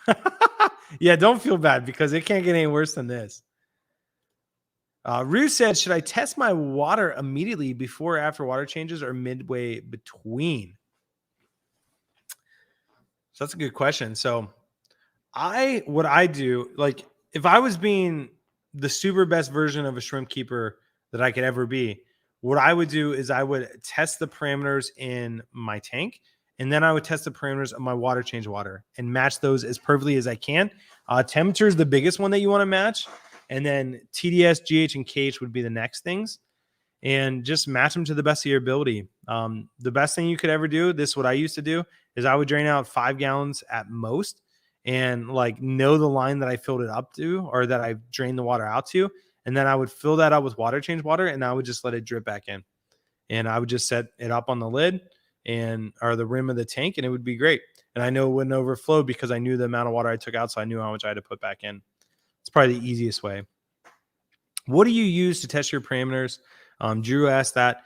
Yeah, don't feel bad because it can't get any worse than this. Rue said, "Should I test my water immediately before or after water changes or midway between?" So that's a good question. So what I do, like if I was being the super best version of a shrimp keeper that I could ever be, what I would do is I would test the parameters in my tank, and then I would test the parameters of my water change water and match those as perfectly as I can. Temperature is the biggest one that you want to match, and then TDS, GH, and KH would be the next things, and just match them to the best of your ability. The best thing you could ever do, this is what I used to do, is I would drain out 5 gallons at most and like know the line that I filled it up to or that I drained the water out to. And then I would fill that up with water change water and I would just let it drip back in. And I would just set it up on the lid or the rim of the tank and it would be great. And I know it wouldn't overflow because I knew the amount of water I took out. So I knew how much I had to put back in. It's probably the easiest way. What do you use to test your parameters? Drew asked that.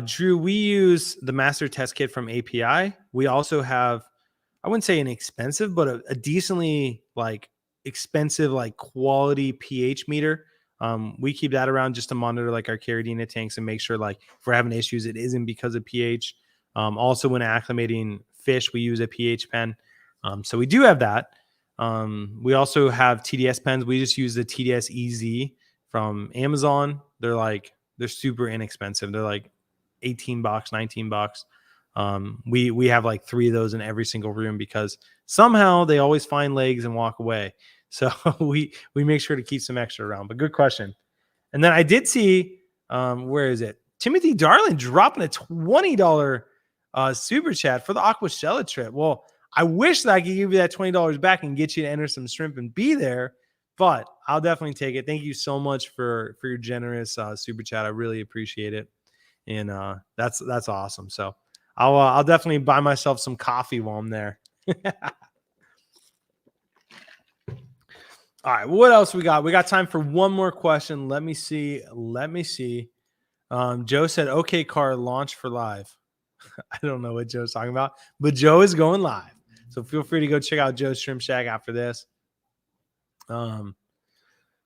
Drew, we use the master test kit from API. We also have, I wouldn't say an expensive, but a decently like expensive, like quality pH meter. We keep that around just to monitor like our Caridina tanks and make sure like if we're having issues, it isn't because of pH. Also when acclimating fish, we use a pH pen. So we do have that. We also have TDS pens. We just use the TDS EZ from Amazon. They're super inexpensive. They're like $18, $19. We have like 3 of those in every single room because somehow they always find legs and walk away. So we make sure to keep some extra around. But good question. And then I did see, where is it? Timothy Darling dropping a $20 super chat for the Aquashella trip. Well, I wish that I could give you that $20 back and get you to enter some shrimp and be there, but I'll definitely take it. Thank you so much for your generous super chat. I really appreciate it. And that's awesome. So I'll definitely buy myself some coffee while I'm there. All right, what else we got? We got time for one more question. Let me see. Joe said, "Okay, car launch for live." I don't know what Joe's talking about, but Joe is going live. So feel free to go check out Joe's Shrimp Shack after this. All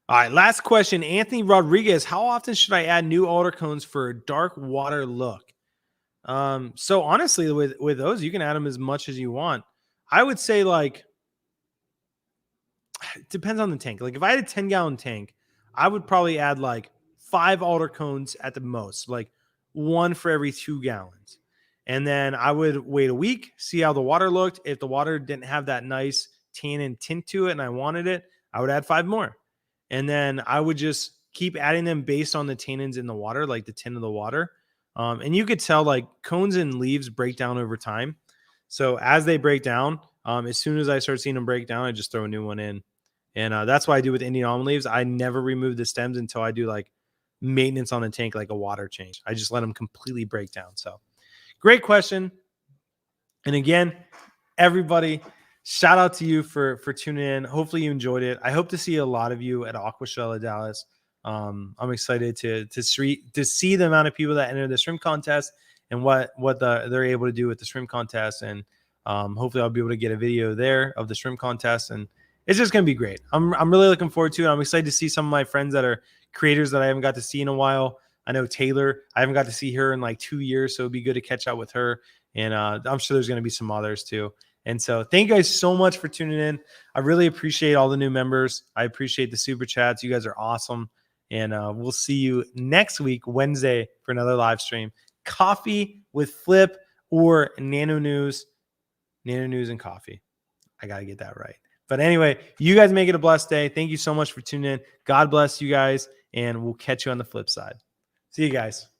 right, last question. Anthony Rodriguez, how often should I add new alder cones for a dark water look? So honestly, with those, you can add them as much as you want. I would say like, it depends on the tank. Like if I had a 10-gallon tank, I would probably add like 5 alder cones at the most, like 1 for every 2 gallons. And then I would wait a week, see how the water looked. If the water didn't have that nice tannin tint to it and I wanted it, I would add 5 more. And then I would just keep adding them based on the tannins in the water, like the tint of the water. And you could tell like cones and leaves break down over time. So as they break down, as soon as I start seeing them break down, I just throw a new one in. And that's what I do with Indian almond leaves. I never remove the stems until I do like maintenance on the tank like a water change. I just let them completely break down. So great question. And again, everybody, shout out to you for tuning in. Hopefully you enjoyed it. I hope to see a lot of you at Aquashella Dallas. I'm excited to see the amount of people that enter the shrimp contest and what they're able to do with the shrimp contest. And hopefully I'll be able to get a video there of the shrimp contest. And it's just going to be great. I'm really looking forward to it. I'm excited to see some of my friends that are creators that I haven't got to see in a while. I know Taylor, I haven't got to see her in like 2 years. So it'd be good to catch up with her. And I'm sure there's going to be some others too. And so thank you guys so much for tuning in. I really appreciate all the new members. I appreciate the super chats. You guys are awesome. And we'll see you next week, Wednesday, for another live stream. Coffee with Flip or Nano News and coffee. I got to get that right. But anyway, you guys make it a blessed day. Thank you so much for tuning in. God bless you guys. And we'll catch you on the flip side. See you guys.